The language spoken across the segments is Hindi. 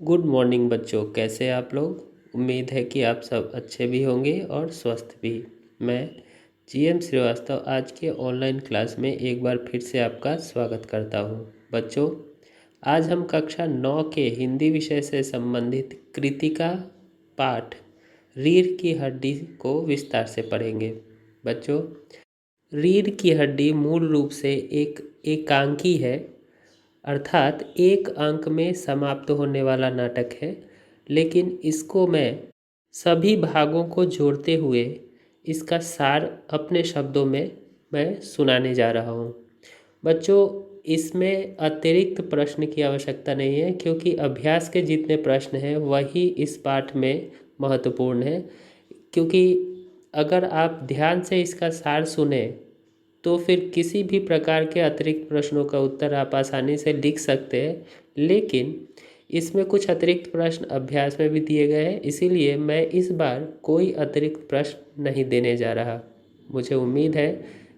गुड मॉर्निंग बच्चों, कैसे हैं आप लोग। उम्मीद है कि आप सब अच्छे भी होंगे और स्वस्थ भी। मैं जीएम श्रीवास्तव आज के ऑनलाइन क्लास में एक बार फिर से आपका स्वागत करता हूं। बच्चों, आज हम कक्षा 9 के हिंदी विषय से संबंधित कृतिका पाठ रीढ़ की हड्डी को विस्तार से पढ़ेंगे। बच्चों, रीढ़ की हड्डी मूल रूप से एक एकांकी है, अर्थात एक अंक में समाप्त होने वाला नाटक है। लेकिन इसको मैं सभी भागों को जोड़ते हुए इसका सार अपने शब्दों में मैं सुनाने जा रहा हूँ। बच्चों, इसमें अतिरिक्त प्रश्न की आवश्यकता नहीं है, क्योंकि अभ्यास के जितने प्रश्न हैं वही इस पाठ में महत्वपूर्ण है। क्योंकि अगर आप ध्यान से इसका सार सुने तो फिर किसी भी प्रकार के अतिरिक्त प्रश्नों का उत्तर आप आसानी से लिख सकते हैं। लेकिन इसमें कुछ अतिरिक्त प्रश्न अभ्यास में भी दिए गए हैं, इसीलिए मैं इस बार कोई अतिरिक्त प्रश्न नहीं देने जा रहा। मुझे उम्मीद है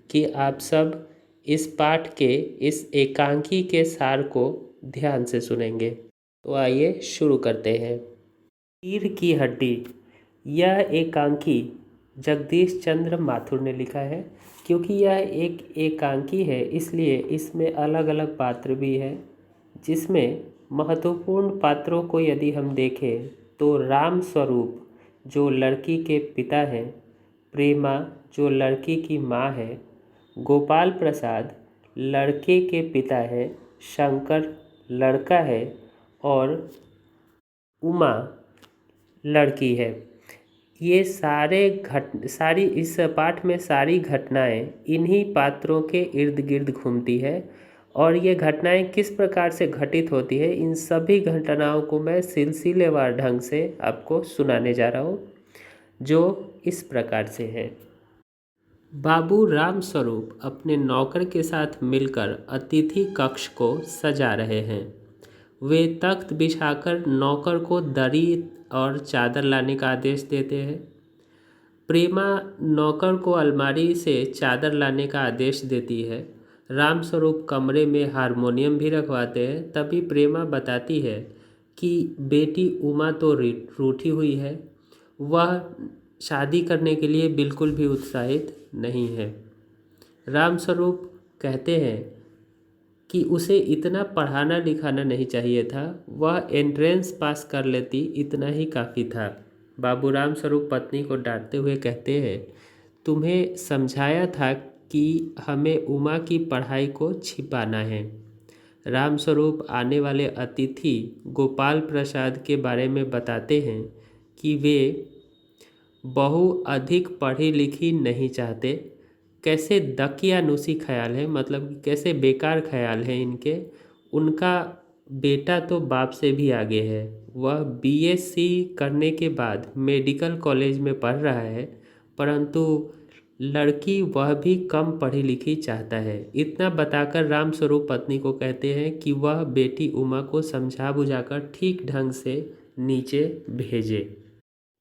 कि आप सब इस पाठ के इस एकांकी के सार को ध्यान से सुनेंगे। तो आइए शुरू करते हैं। रीढ़ की हड्डी, यह एकांकी जगदीश चंद्र माथुर ने लिखा है। क्योंकि यह एक एकांकी है इसलिए इसमें अलग अलग पात्र भी हैं, जिसमें महत्वपूर्ण पात्रों को यदि हम देखें तो राम स्वरूप जो लड़की के पिता हैं, प्रेमा जो लड़की की माँ है, गोपाल प्रसाद लड़के के पिता हैं, शंकर लड़का है और उमा लड़की है। ये सारी इस पाठ में सारी घटनाएं इन्हीं पात्रों के इर्द गिर्द घूमती है। और ये घटनाएं किस प्रकार से घटित होती है, इन सभी घटनाओं को मैं सिलसिलेवार ढंग से आपको सुनाने जा रहा हूँ, जो इस प्रकार से है। बाबू राम स्वरूप अपने नौकर के साथ मिलकर अतिथि कक्ष को सजा रहे हैं। वे तख्त बिछाकर नौकर को दरी और चादर लाने का आदेश देते हैं। प्रेमा नौकर को अलमारी से चादर लाने का आदेश देती है। रामस्वरूप कमरे में हारमोनियम भी रखवाते हैं। तभी प्रेमा बताती है कि बेटी उमा तो रूठी हुई है, वह शादी करने के लिए बिल्कुल भी उत्साहित नहीं है। रामस्वरूप कहते हैं कि उसे इतना पढ़ाना लिखाना नहीं चाहिए था, वह एंट्रेंस पास कर लेती, इतना ही काफ़ी था। बाबू राम स्वरूप पत्नी को डांटते हुए कहते हैं, तुम्हें समझाया था कि हमें उमा की पढ़ाई को छिपाना है। रामस्वरूप आने वाले अतिथि गोपाल प्रसाद के बारे में बताते हैं कि वे बहु अधिक पढ़ी लिखी नहीं चाहते। कैसे दकियानुसी ख्याल है, मतलब कैसे बेकार ख्याल है इनके। उनका बेटा तो बाप से भी आगे है, वह बीएससी करने के बाद मेडिकल कॉलेज में पढ़ रहा है, परंतु लड़की वह भी कम पढ़ी लिखी चाहता है। इतना बताकर रामस्वरूप पत्नी को कहते हैं कि वह बेटी उमा को समझा बुझाकर ठीक ढंग से नीचे भेजे।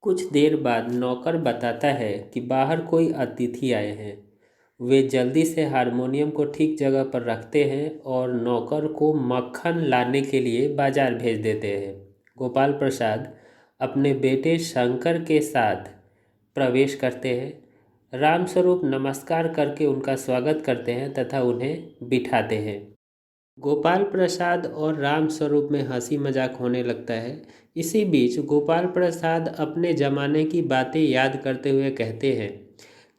कुछ देर बाद नौकर बताता है कि बाहर कोई अतिथि आए हैं। वे जल्दी से हारमोनियम को ठीक जगह पर रखते हैं और नौकर को मक्खन लाने के लिए बाजार भेज देते हैं। गोपाल प्रसाद अपने बेटे शंकर के साथ प्रवेश करते हैं। रामस्वरूप नमस्कार करके उनका स्वागत करते हैं तथा उन्हें बिठाते हैं। गोपाल प्रसाद और रामस्वरूप में हंसी मजाक होने लगता है। इसी बीच गोपाल प्रसाद अपने ज़माने की बातें याद करते हुए कहते हैं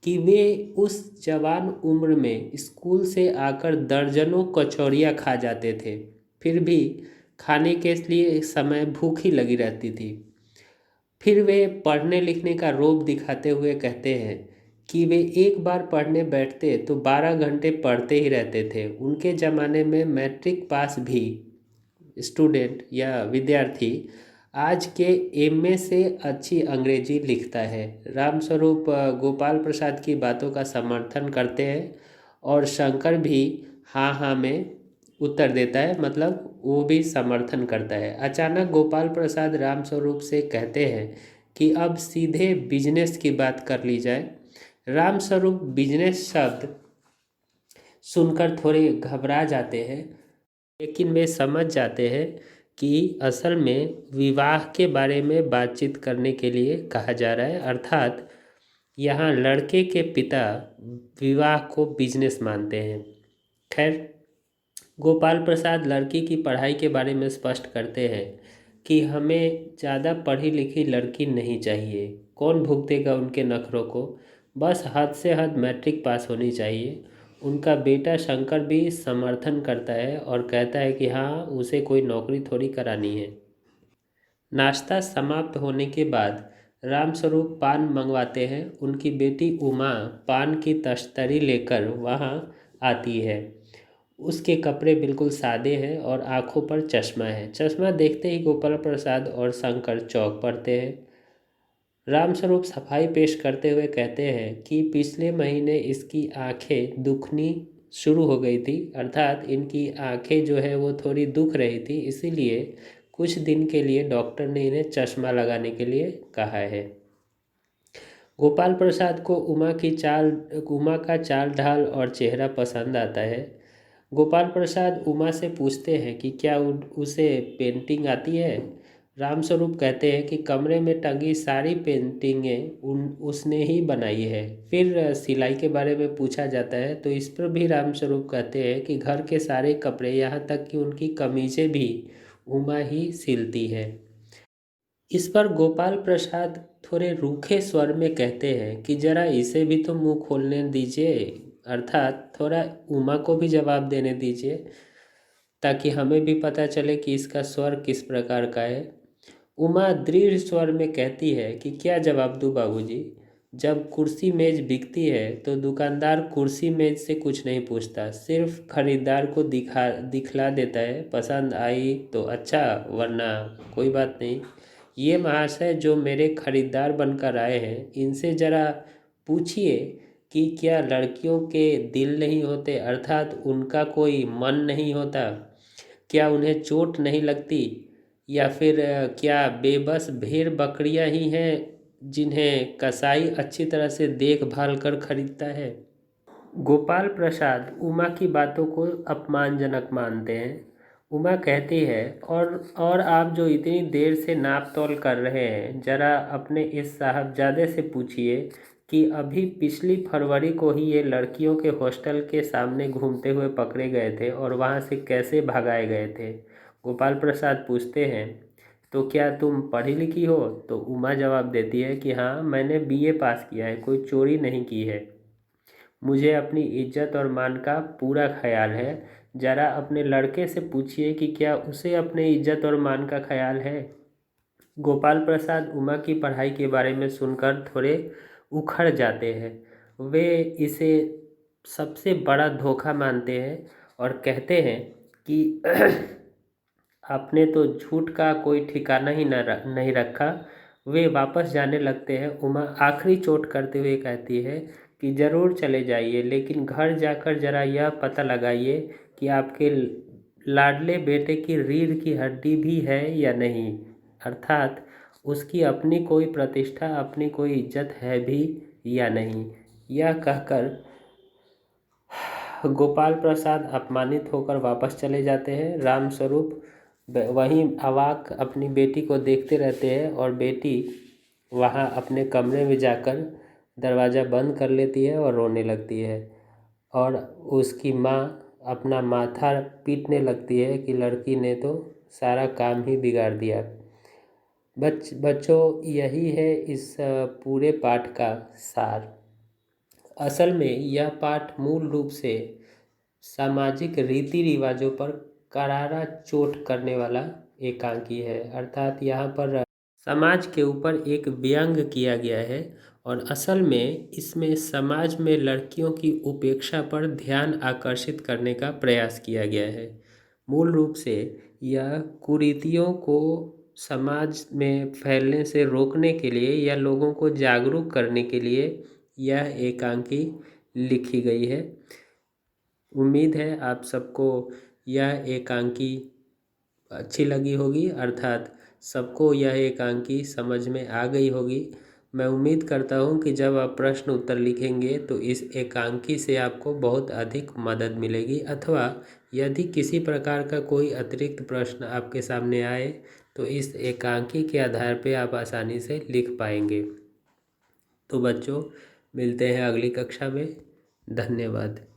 कि वे उस जवान उम्र में स्कूल से आकर दर्जनों कचौड़ियाँ खा जाते थे, फिर भी खाने के लिए समय भूख ही लगी रहती थी। फिर वे पढ़ने लिखने का रोब दिखाते हुए कहते हैं कि वे एक बार पढ़ने बैठते तो 12 घंटे पढ़ते ही रहते थे। उनके ज़माने में मैट्रिक पास भी स्टूडेंट या विद्यार्थी आज के एमए से अच्छी अंग्रेजी लिखता है। रामस्वरूप गोपाल प्रसाद की बातों का समर्थन करते हैं और शंकर भी हाँ हाँ में उत्तर देता है, मतलब वो भी समर्थन करता है। अचानक गोपाल प्रसाद रामस्वरूप से कहते हैं कि अब सीधे बिजनेस की बात कर ली जाए। रामस्वरूप बिजनेस शब्द सुनकर थोड़े घबरा जाते हैं, लेकिन वे समझ जाते हैं कि असल में विवाह के बारे में बातचीत करने के लिए कहा जा रहा है। अर्थात यहाँ लड़के के पिता विवाह को बिजनेस मानते हैं। खैर, गोपाल प्रसाद लड़की की पढ़ाई के बारे में स्पष्ट करते हैं कि हमें ज़्यादा पढ़ी लिखी लड़की नहीं चाहिए। कौन भुगतेगा उनके नखरों को, बस हद से हद मैट्रिक पास होनी चाहिए। उनका बेटा शंकर भी समर्थन करता है और कहता है कि हाँ, उसे कोई नौकरी थोड़ी करानी है। नाश्ता समाप्त होने के बाद रामस्वरूप पान मंगवाते हैं। उनकी बेटी उमा पान की तश्तरी लेकर वहाँ आती है। उसके कपड़े बिल्कुल सादे हैं और आंखों पर चश्मा है। चश्मा देखते ही गोपाल प्रसाद और शंकर चौंक पड़ते हैं। रामस्वरूप सफाई पेश करते हुए कहते हैं कि पिछले महीने इसकी आंखें दुखनी शुरू हो गई थी। अर्थात इनकी आंखें जो है वो थोड़ी दुख रही थी, इसीलिए कुछ दिन के लिए डॉक्टर ने इन्हें चश्मा लगाने के लिए कहा है। गोपाल प्रसाद को उमा का चाल ढाल और चेहरा पसंद आता है। गोपाल प्रसाद उमा से पूछते हैं कि क्या उसे पेंटिंग आती है। रामस्वरूप कहते हैं कि कमरे में टंगी सारी पेंटिंगें उसने ही बनाई है। फिर सिलाई के बारे में पूछा जाता है तो इस पर भी रामस्वरूप कहते हैं कि घर के सारे कपड़े, यहाँ तक कि उनकी कमीजें भी उमा ही सिलती है। इस पर गोपाल प्रसाद थोड़े रूखे स्वर में कहते हैं कि जरा इसे भी तो मुंह खोलने दीजिए, अर्थात थोड़ा उमा को भी जवाब देने दीजिए, ताकि हमें भी पता चले कि इसका स्वर किस प्रकार का है। उमा दृढ़ स्वर में कहती है कि क्या जवाब दूँ बाबूजी। जब कुर्सी मेज बिकती है तो दुकानदार कुर्सी मेज से कुछ नहीं पूछता, सिर्फ खरीदार को दिखला देता है। पसंद आई तो अच्छा, वरना कोई बात नहीं। ये महाशय जो मेरे खरीदार बनकर आए हैं, इनसे ज़रा पूछिए कि क्या लड़कियों के दिल नहीं होते, अर्थात उनका कोई मन नहीं होता? क्या उन्हें चोट नहीं लगती, या फिर क्या बेबस भेड़ बकरियां ही हैं जिन्हें कसाई अच्छी तरह से देखभाल कर खरीदता है? गोपाल प्रसाद उमा की बातों को अपमानजनक मानते हैं। उमा कहती है, और आप जो इतनी देर से नाप तोल कर रहे हैं, जरा अपने इस साहबजादे से पूछिए कि अभी पिछली फरवरी को ही ये लड़कियों के हॉस्टल के सामने घूमते हुए पकड़े गए थे और वहाँ से कैसे भगाए गए थे। गोपाल प्रसाद पूछते हैं, तो क्या तुम पढ़ी लिखी हो? तो उमा जवाब देती है कि हाँ, मैंने बीए पास किया है, कोई चोरी नहीं की है। मुझे अपनी इज्जत और मान का पूरा ख्याल है। जरा अपने लड़के से पूछिए कि क्या उसे अपने इज्जत और मान का ख्याल है। गोपाल प्रसाद उमा की पढ़ाई के बारे में सुनकर थोड़े उखड़ जाते हैं। वे इसे सबसे बड़ा धोखा मानते हैं और कहते हैं कि आपने तो झूठ का कोई ठिकाना ही नहीं रखा। वे वापस जाने लगते हैं। उमा आखिरी चोट करते हुए कहती है कि ज़रूर चले जाइए, लेकिन घर जाकर ज़रा यह पता लगाइए कि आपके लाडले बेटे की रीढ़ की हड्डी भी है या नहीं, अर्थात उसकी अपनी कोई प्रतिष्ठा, अपनी कोई इज्जत है भी या नहीं। यह कहकर गोपाल प्रसाद अपमानित होकर वापस चले जाते हैं। रामस्वरूप वहीं अवाक अपनी बेटी को देखते रहते हैं और बेटी वहाँ अपने कमरे में जाकर दरवाज़ा बंद कर लेती है और रोने लगती है। और उसकी माँ अपना माथा पीटने लगती है कि लड़की ने तो सारा काम ही बिगाड़ दिया। बच्चों, यही है इस पूरे पाठ का सार। असल में यह पाठ मूल रूप से सामाजिक रीति रिवाजों पर करारा चोट करने वाला एकांकी है। अर्थात यहाँ पर समाज के ऊपर एक व्यंग किया गया है और असल में इसमें समाज में लड़कियों की उपेक्षा पर ध्यान आकर्षित करने का प्रयास किया गया है। मूल रूप से यह कुरीतियों को समाज में फैलने से रोकने के लिए या लोगों को जागरूक करने के लिए यह एकांकी लिखी गई है। उम्मीद है आप सबको यह एकांकी अच्छी लगी होगी, अर्थात सबको यह एकांकी समझ में आ गई होगी। मैं उम्मीद करता हूँ कि जब आप प्रश्न उत्तर लिखेंगे तो इस एकांकी से आपको बहुत अधिक मदद मिलेगी, अथवा यदि किसी प्रकार का कोई अतिरिक्त प्रश्न आपके सामने आए तो इस एकांकी के आधार पर आप आसानी से लिख पाएंगे। तो बच्चों, मिलते हैं अगली कक्षा में। धन्यवाद।